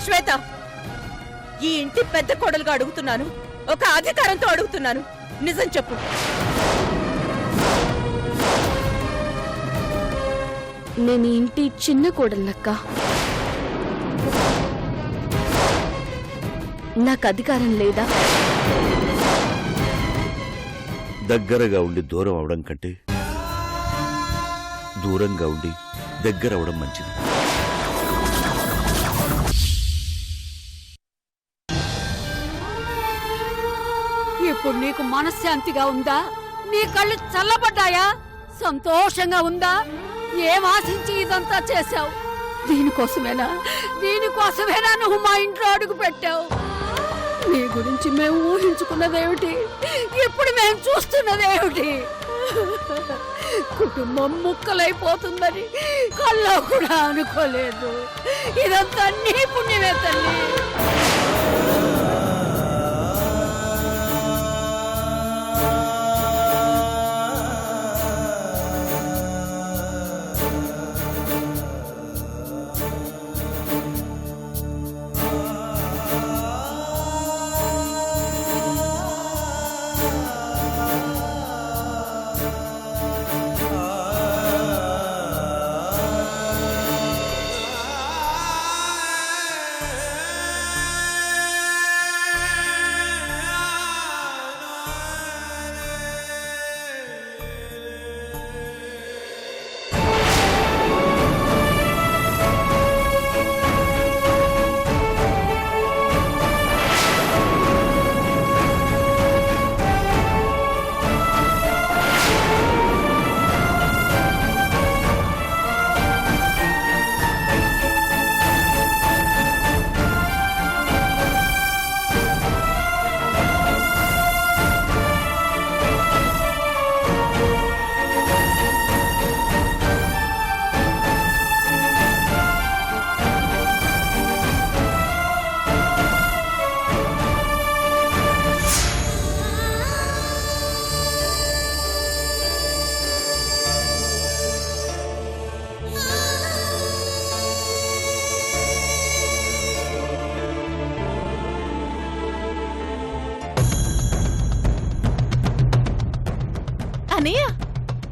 శ్వేత, ఈ ఇంటి పెద్ద కోడలుగా అడుగుతున్నాను, ఒక అధికారంతో అడుగుతున్నాను. నిజం చెప్పు. నేను ఇంటి చిన్న కోడలక్క. నాకు అధికారం లేదా? దగ్గరగా ఉండి దూరం అవడం కంటే దూరంగా ఉండి దగ్గర అవడం మంచిది. ఇప్పుడు నీకు మనశ్శాంతిగా ఉందా? నీ కళ్ళు చల్లబడ్డాయా? సంతోషంగా ఉందా? ఏం ఆశించి ఇదంతా చేశావు? దీనికోసమేనా నువ్వు మా ఇంట్లో అడుగు పెట్టావు? నీ గురించి మేము ఊహించుకున్నదేమిటి? ఇప్పుడు మేము చూస్తున్నదేమిటి? కుటుంబం ముక్కలైపోతుందని కల్లో కూడా అనుకోలేదు. ఇదంతా నీ పుణ్యమే తల్లి.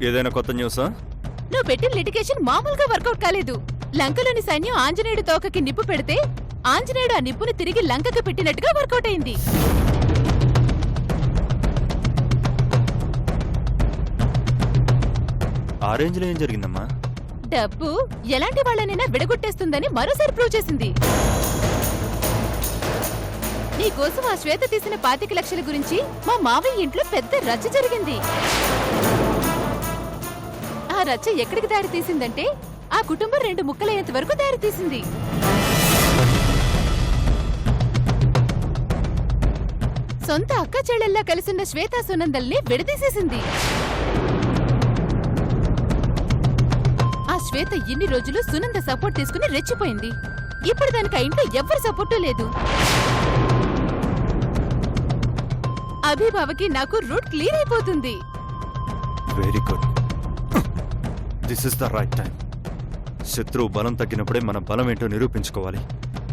ఏదైనా కొత్త న్యూసా? నువ్వు పెట్టిన లిటిగేషన్ మామూలుగా వర్కౌట్ కాలేదు. లంకలోని సైన్యం ఆంజనేయుడు తోకకి నిప్పు పెడితే ఆంజనేయుడు ఆ నిప్పుని తిరిగి లంకకి పెట్టినట్టుగా వర్కౌట్ అయింది. ఆ రేంజ్ లో ఏం జరిగిందమ్మా? డబ్బు ఎలాంటి వాళ్ళనైనా విడగొట్టేస్తుందని మరోసారి ప్రూవ్ చేసింది. నీకోసం ఆ శ్వేత తీసిన 25 లక్షల గురించి మా మావయ్య ఇంట్లో పెద్ద రచ్చ జరిగింది. ఆ రచ్చ ఎక్కడికి దారి తీసిందంటే ఆ కుటుంబం 2 ముక్కలయ్యేంత వరకు దారి తీసింది. సొంత అక్క చెల్లెల్లా కలిసున్న శ్వేతా సునందల్ని విడదీసేసింది. ఆ శ్వేత ఇన్ని రోజులు సునంద సపోర్ట్ తీసుకుని రెచ్చిపోయింది. ఇప్పుడు దానికి ఆ ఇంట్లో ఎవ్వరి సపోర్టు లేదు. అభిబావకి నాకు రూట్ క్లియర్ అయిపోతుంది. Very good. This is the right time. శత్రువు బలం తగ్గినప్పుడే మన బలం ఏంటో నిరూపించుకోవాలి.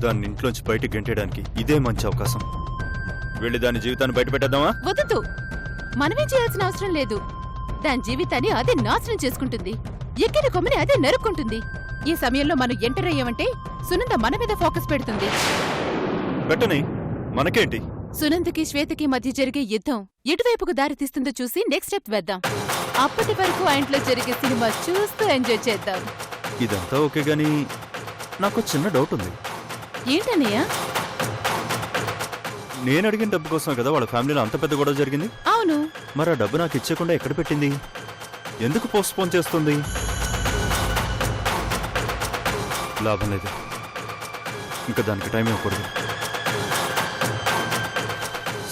దాన్ని ఇంట్లోంచి బయటకు గెంటేయడానికి ఇదే మంచి అవకాశం. వెళ్ళి దాని జీవితాన్ని బయట పెట్టేద్దామా? వద్దు, మనమే చేయాల్సిన అవసరం లేదు. దాని జీవితాన్ని అదే నాశనం చేసుకుంటుంది. ఎక్కిన కొమ్మని అదే నరుక్కుంటుంది. ఈ సమయంలో మనం ఎంటర్ అయ్యామంటే సునంద మన మీద ఫోకస్ పెడుతుంది. పెట్టని, మనకేంటి? సునందకి శ్వేతకి మధ్య జరిగే యుద్ధం ఎటువైపుకు దారి తీస్తుందో చూసి నెక్స్ట్ స్టెప్ వేద్దాం. అప్పటి వరకు ఆ ఇంట్లో జరిగే సినిమా చూస్తూ ఎంజాయ్ చేద్దాం. ఇదంతా ఓకే గానీ నాకు చిన్న డౌట్ ఉంది. ఏంటన్నయ్య? నేను అడిగిన డబ్బు కోసం కదా వాళ్ళ ఫ్యామిలీలో అంత పెద్ద గొడవ జరిగింది. అవును. మరి ఆ డబ్బు నాకు ఇచ్చేయకుండా ఎక్కడ పెట్టింది? ఎందుకు పోస్ట్పోన్ చేస్తుంది? లాభం లేదు, ఇంకా దానికి టైం ఇవ్వకూడదు.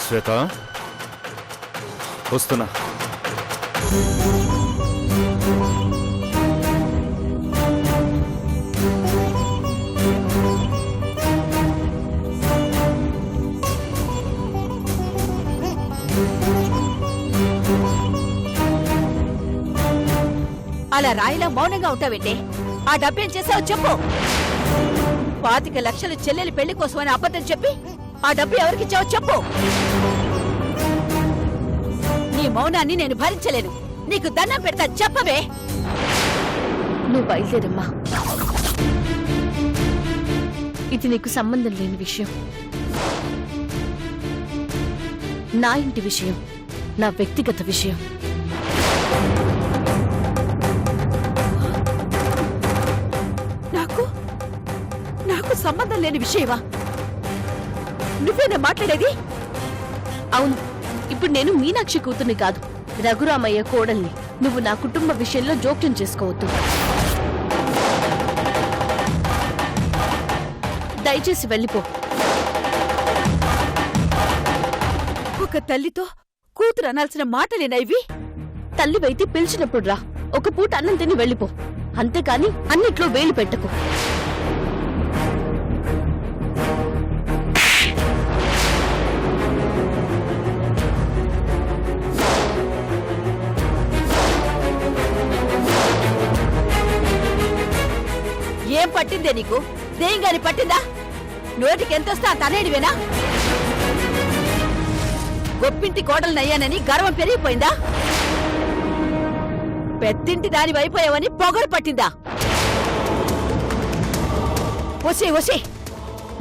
శ్వేత, వస్తున్నా. అలా రాయిలా మౌనంగా ఉంటావేంటి? ఆ డబ్బేం చేసావు చెప్పు. 25 లక్షలు చెల్లెలి పెళ్లి కోసమని అబద్ధం చెప్పి ఆ డబ్బు ఎవరికిచ్చావో చెప్పు. నీ మౌనాన్ని నేను భరించలేను. నీకు దండం పెడతా, చెప్పవే. నువ్వు బయలుదేరమ్మా. ఇది నీకు సంబంధం లేని విషయం. నా ఇంటి విషయం, నా వ్యక్తిగత విషయం. నాకు సంబంధం లేని విషయమా? నువ్వేనా మాట్లాడేది? అవును, ఇప్పుడు నేను మీనాక్షి కూతుర్ని కాదు, రఘురామయ్య కోడల్ని. నువ్వు నా కుటుంబ విషయంలో జోక్యం చేసుకోవద్దు. దయచేసి వెళ్ళిపో. ఒక తల్లితో కూతురు అనాల్సిన మాటలేనా ఇవి? తల్లివైతే పిలిచినప్పుడు రా, ఒక పూట అన్నం తిని వెళ్ళిపో. అంతేకాని అన్నిట్లో వేలు పెట్టకు. ఏం పట్టిందే నీకు? దేంగాని పట్టిందా? నోటికి ఎంతొస్తా తనేడివేనా? గొప్పింటి కోడలనయ్యానని గర్వం పెరిగిపోయిందా? పెద్దింటి దాని వైపోయావని పొగరు పట్టిందా? ఒసే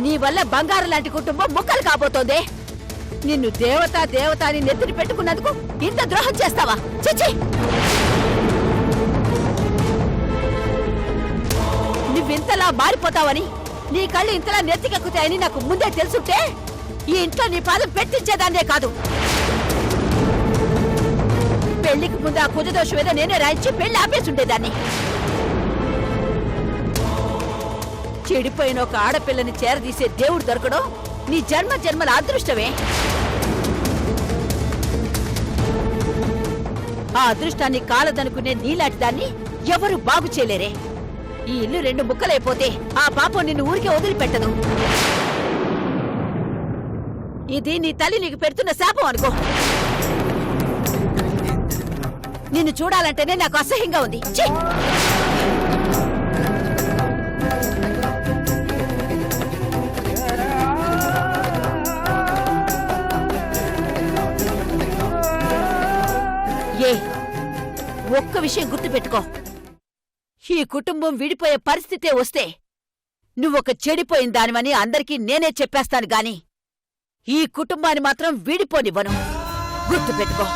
నీ వల్ల బంగారం లాంటి కుటుంబం ముక్కలు కాబోతోందే. నిన్ను దేవత అని నెత్తిని పెట్టుకున్నందుకు ఇంత ద్రోహం చేస్తావా? చిచి! నువ్వింతలా మారిపోతావని, నీ కళ్ళు ఇంతలా నెత్తికెక్కుతాయని నాకు ముందే తెలుసుంటే ఈ ఇంట్లో నీ పాదం పెట్టించేదాన్నే కాదు. పెళ్లికి ముందు ఆ కుజదోషం ఏదో నేనే రాయించి పెళ్లి ఆపేసుండేదాన్ని. చెడిపోయిన ఒక ఆడపిల్లని చేరదీసే దేవుడు దొరకడం నీ జన్మల అదృష్టమే. ఆ అదృష్టాన్ని కాలదనుకునే నీలాంటి దాన్ని ఎవరు బాగు చేయలేరే. ఈ ఇల్లు 2 ముక్కలైపోతే ఆ పాపం నిన్ను ఊరికే వదిలిపెట్టదు. ఇది నీ తల్లి నీకు పెడుతున్న శాపం అనుకో. నిన్ను చూడాలంటేనే నాకు అసహ్యంగా ఉంది. ఛీ! ఒక్క విషయం గుర్తుపెట్టుకో. ఈ కుటుంబం విడిపోయే పరిస్థితే వస్తే నువ్వొక చెడిపోయిన దానివని అందరికీ నేనే చెప్పేస్తాను గాని ఈ కుటుంబాన్ని మాత్రం విడిపోనివ్వను. గుర్తుపెట్టుకో.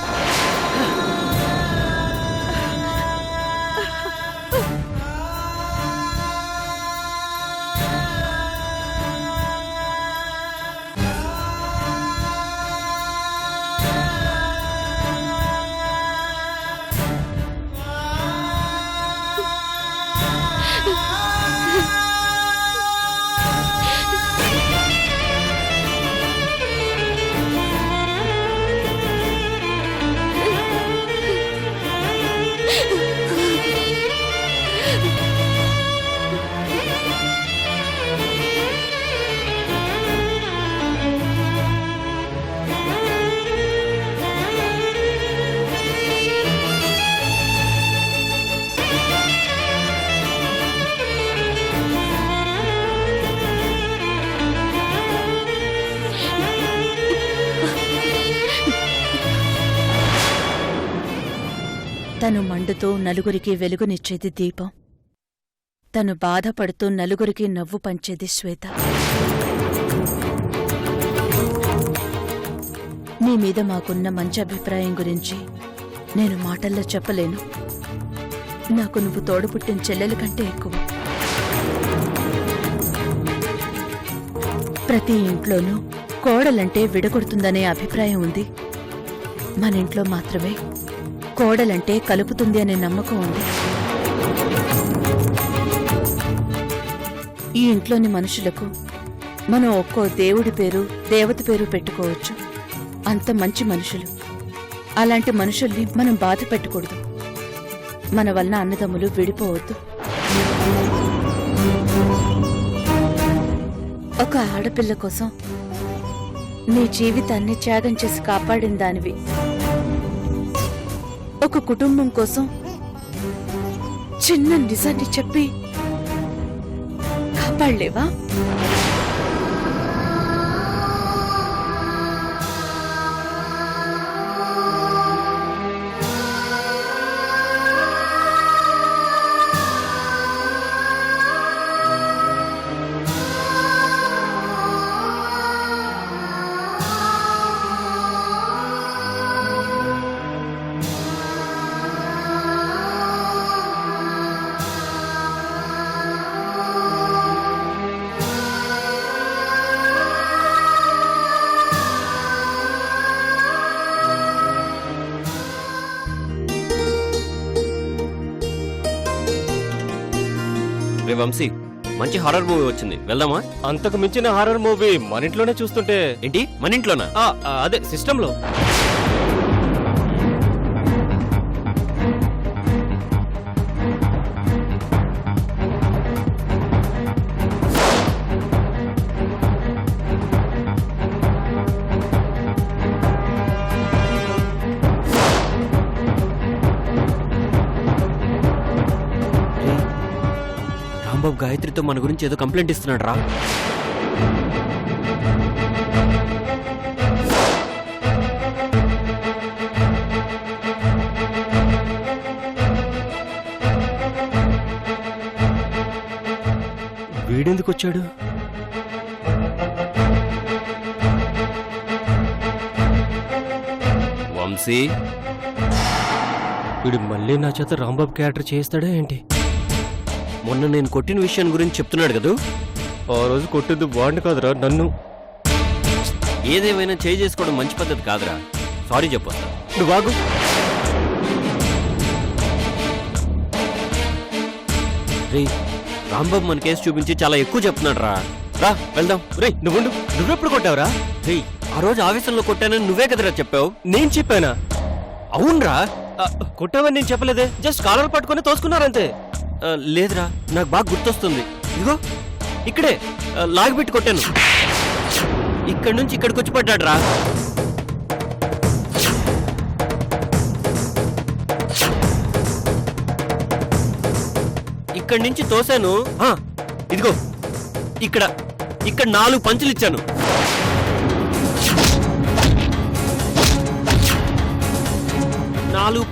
తను మండుతూ నలుగురికి వెలుగునిచ్చేది దీపం. తను బాధపడుతూ నలుగురికి నవ్వు పంచేది శ్వేత. నీ మీద మాకున్న మంచి అభిప్రాయం గురించి నేను మాటల్లో చెప్పలేను. నాకు నువ్వు తోడుపుట్టిన చెల్లెల కంటే ఎక్కువ. ప్రతి ఇంట్లోనూ కోడలంటే విడగొడుతుందనే అభిప్రాయం ఉంది. మన ఇంట్లో మాత్రమే కోడలంటే కలుపుతుంది అనే నమ్మకం ఉంది. ఈ ఇంట్లోని మనుషులకు మనం ఒక్కో దేవుడి పేరు, దేవత పేరు పెట్టుకోవచ్చు. అంత మంచి మనుషులు. అలాంటి మనుషుల్ని మనం బాధ పెట్టకూడదు. మన వలన అన్నదమ్ములు విడిపోవద్దు. ఒక ఆడపిల్ల కోసం నీ జీవితాన్ని త్యాగం చేసి కాపాడిన దానివి. ఒక కుటుంబం కోసం చిన్న నిజాన్ని చెప్పి కాపాడలేవా? రే వంశీ, మంచి హారర్ మూవీ వచ్చింది, వెళ్దామా? అంతకు మించిన హారర్ మూవీ మన ఇంట్లోనే చూస్తుంటే ఏంటి, మన ఇంట్లోనా? అదే సిస్టంలో. రాంబాబు గాయత్రితో మన గురించి ఏదో కంప్లైంట్ ఇస్తున్నాడు రా. వీడెందుకు వచ్చాడు? వంశీ, వీడు మళ్ళీ నా చేత రాంబాబు క్యారెక్టర్ చేస్తాడా ఏంటి? మొన్న నేను కొట్టిన విషయం గురించి చెప్తున్నాడు కదూ. ఆ రోజు కొట్టింది వాడిని కాదురా, నన్ను. ఏదేమైనా చేయి చేసుకోవడం మంచి పద్ధతి కాదురా. సారీ చెప్పొస్తా. నువ్వు ఆగు. రే, రాంబాబు మన కేసు చూపించి చాలా ఎక్కువ చెప్తున్నాడు రా. రా వెళ్దాం. రే నువ్వెప్పుడు కొట్టావురా? రే, ఆ రోజు ఆవేశంలో కొట్టానని నువ్వే కదరా చెప్పావు. నేను చెప్పానా? అవునరా. కొట్టావని నేను చెప్పలేదే, జస్ట్ కాలర్ పట్టుకొని తోసుకున్నారంతే. లేదురా, నాకు బాగా గుర్తొస్తుంది. ఇదిగో ఇక్కడే లాగిపెట్టి కొట్టాను. ఇక్కడి నుంచి ఇక్కడికి వచ్చి పడ్డాడు రా. ఇక్కడి నుంచి తోసాను. ఇదిగో ఇక్కడ ఇక్కడ 4 పంచులు ఇచ్చాను.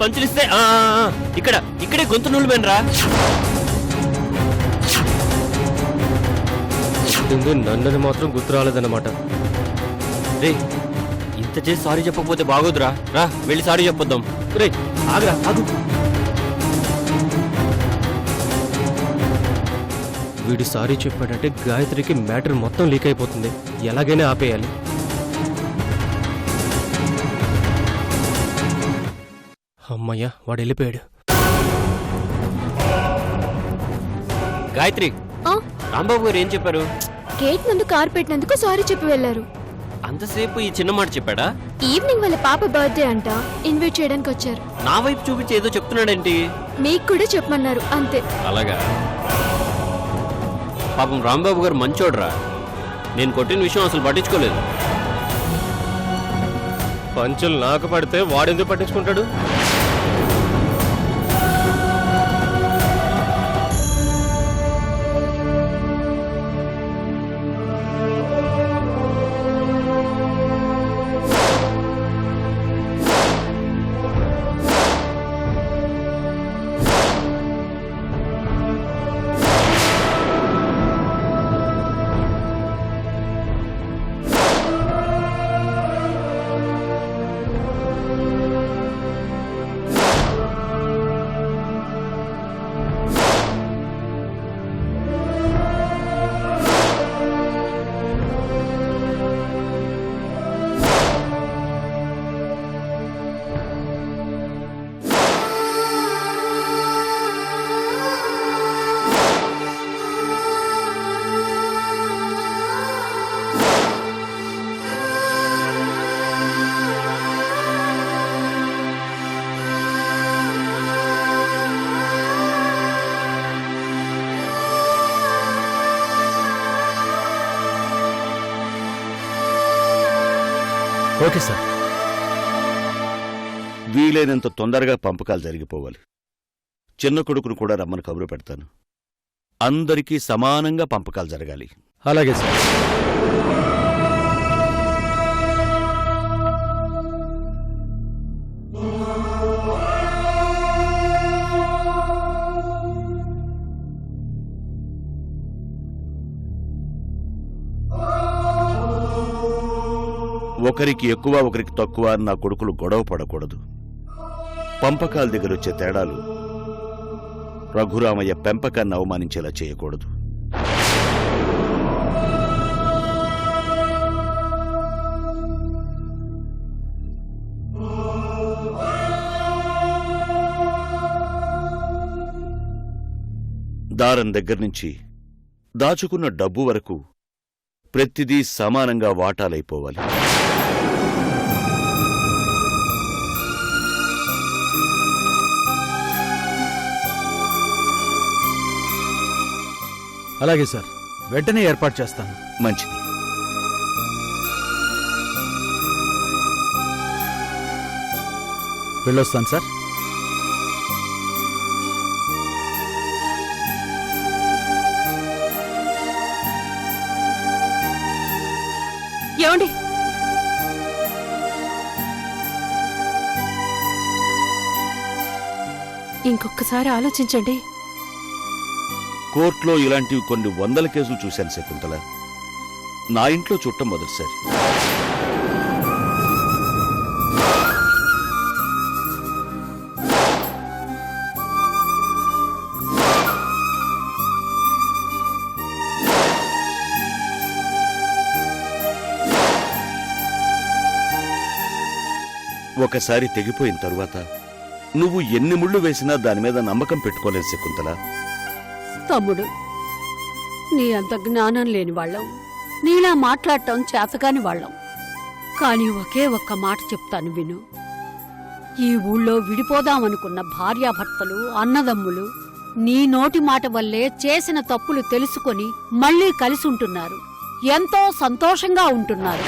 పంచులిస్తే ఇక్కడే గొంతు నులిమేనరా. నన్నది మాత్రం గుర్తు రాలేదన్నమాట. రే, ఇంత చేసి సారీ చెప్పకపోతే బాగోదురా. రా వెళ్ళి సారీ చెప్పొద్దాం. రే ఆగురా, ఆగు. వీడు సారీ చెప్పాడంటే గాయత్రికి మ్యాటర్ మొత్తం లీక్ అయిపోతుంది. ఎలాగైనా ఆపేయాలి. అమ్మయ్యా, వాడు వెళ్ళిపోయాడు. గాయత్రి, రాంబాబు గారు ఏం చెప్పారు? గేట్ ముందు కార్ పెట్టినందుకు సారీ చెప్పి వెళ్లారు. అంతసేపు ఈ చిన్న మాట చెప్పాడా? ఈవినింగ్ వాళ్ళ పాప బర్త్డే అంట, ఇన్వైట్ చేయడానికి వచ్చారు. నా వైపు చూపించి ఏదో చెప్తున్నాడేంటి? మీకు కూడా చెప్పమన్నారు అంతే. అలాగా? పాపం రాంబాబు గారు మంచోడ్రా. నేను కొట్టిన విషయం అసలు పట్టించుకోలేదు. పంచులు నాకు పడితే వాడెందుకు పట్టించుకుంటాడు? Okay sir. వీలైనంత తొందరగా పంపకాలు జరిగిపోవాలి. చిన్న కొడుకును కూడా రమ్మని కబురు పెడతాను. అందరికీ సమానంగా పంపకాలు జరగాలి. అలాగే సార్. ఒకరికి ఎక్కువ ఒకరికి తక్కువ అని నా కొడుకులు గొడవ పడకూడదు. పంపకాల దగ్గర వచ్చే తేడాలు రఘురామయ్య పెంపకాన్ని అవమానించేలా చేయకూడదు. దారం దగ్గర నుంచి దాచుకున్న డబ్బు వరకు ప్రతిదీ సమానంగా వాటాలైపోవాలి. అలాగే సార్, వెంటనే ఏర్పాటు చేస్తాను. మంచిది. వెళ్ళొస్తాను సార్. ఏమండి, ఇంకొకసారి ఆలోచించండి. కోర్టులో ఇలాంటివి కొన్ని వందల కేసులు చూశాను శకుంతల. నా ఇంట్లో చూడటం మొదటిసారి. ఒకసారి తెగిపోయిన తరువాత నువ్వు ఎన్ని ముళ్ళు వేసినా దాని మీద నమ్మకం పెట్టుకోలేదు శకుంతల. తమ్ముడు, నీ అంత జ్ఞానం లేని వాళ్ళం, నీలా మాట్లాడటం చేతకాని వాళ్ళం. కాని ఒకే ఒక్క మాట చెప్తాను విను. ఈ ఊళ్ళో విడిపోదామనుకున్న భార్యాభర్తలు, అన్నదమ్ములు నీ నోటి మాట వల్లే చేసిన తప్పులు తెలుసుకొని మళ్లీ కలిసి ఉంటున్నారు. ఎంతో సంతోషంగా ఉంటున్నారు.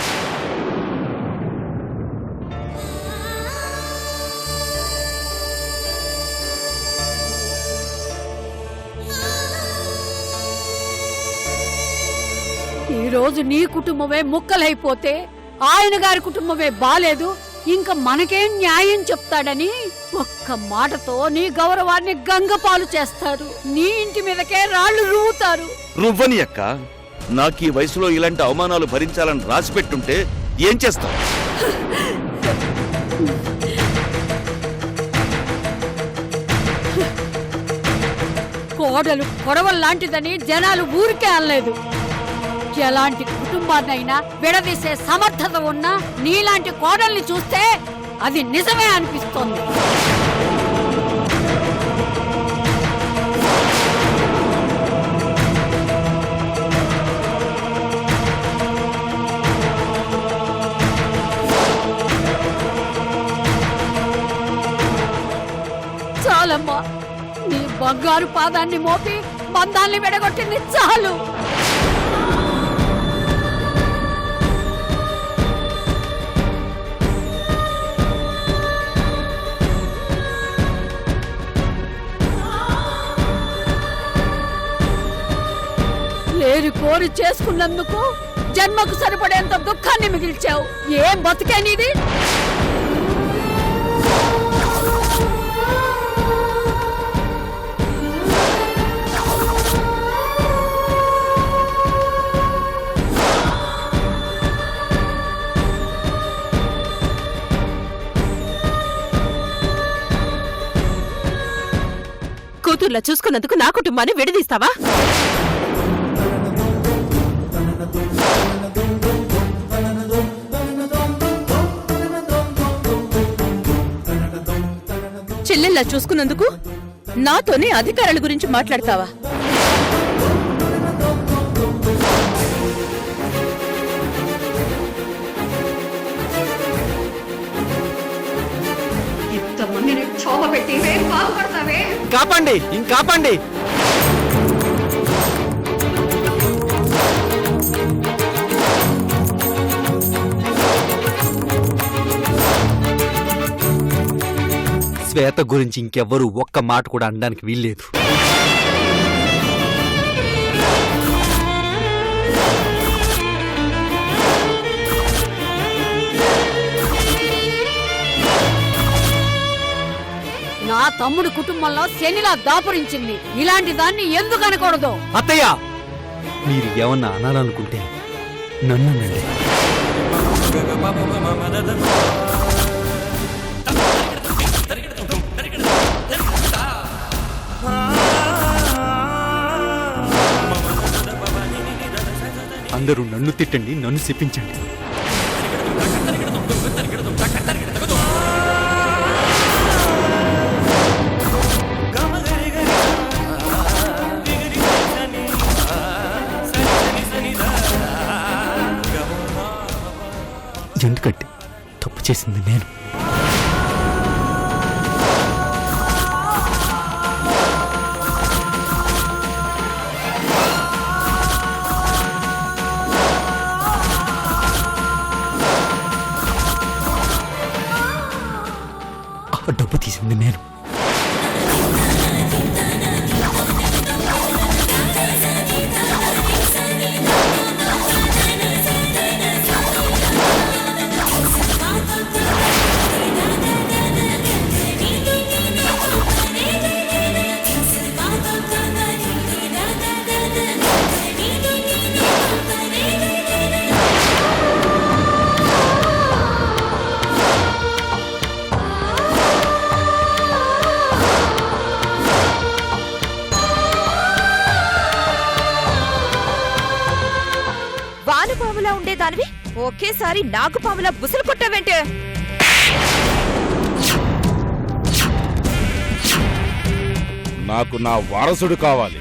ఈ రోజు నీ కుటుంబమే ముక్కలైపోతే ఆయన గారి కుటుంబమే బాలేదు, ఇంకా మనకేం న్యాయం చెప్తాడని ఒక్క మాటతో నీ గౌరవాన్ని గంగపాలు చేస్తారు. నీ ఇంటి మీదకే రాళ్లు రువ్వుతారు. రువ్వని అక్క, నాకు ఈ వయసులో ఇలాంటి అవమానాలు భరించాలని రాసిపెట్టుంటే ఏం చేస్తావు? కోడలు కొడవల్లాంటిదని జనాలు ఊరికే అనలేదు. ఎలాంటి కుటుంబాన్నైనా విడదీసే సమర్థత ఉన్నా నీలాంటి కోడల్ని చూస్తే అది నిజమే అనిపిస్తోంది. చాలమ్మా, నీ బంగారు పాదాన్ని మోపి బంధాల్ని విడగొట్టింది చాలు. లేని కోరి చేసుకున్నందుకు జన్మకు సరిపడేంత దుఃఖాన్ని మిగిల్చావు. ఏం బతికే నీది? కూతుర్లా చూసుకున్నందుకు నా కుటుంబాన్ని విడదీస్తావా? చెల్లెల్లా చూసుకున్నందుకు నాతోనే అధికారాల గురించి మాట్లాడతావా? ఇంతమందిని క్షోభ పెట్టి బాగుపడతావే. కాపండి, ఇంకాపండి. శ్వేత గురించి ఇంకెవ్వరూ ఒక్క మాట కూడా అనడానికి వీల్లేదు. తమ్ముడు కుటుంబంలో శనిలా దాపురించింది. ఇలాంటి దాన్ని ఎందుకు అనకూడదు? అత్తయ్య మీరు ఏమన్నా అనాలనుకుంటే నన్ను అనండి. అందరూ నన్ను తిట్టండి, నన్ను శపించండి. ఎందుకంటే తప్పు చేసింది నేను. ఆ డబ్బు తీసింది నేను. వానపాములా ఉండేదానివి ఒకేసారి నాగుపాములా బుసలు కొట్టావేంటే? నాకు నా వారసుడు కావాలి.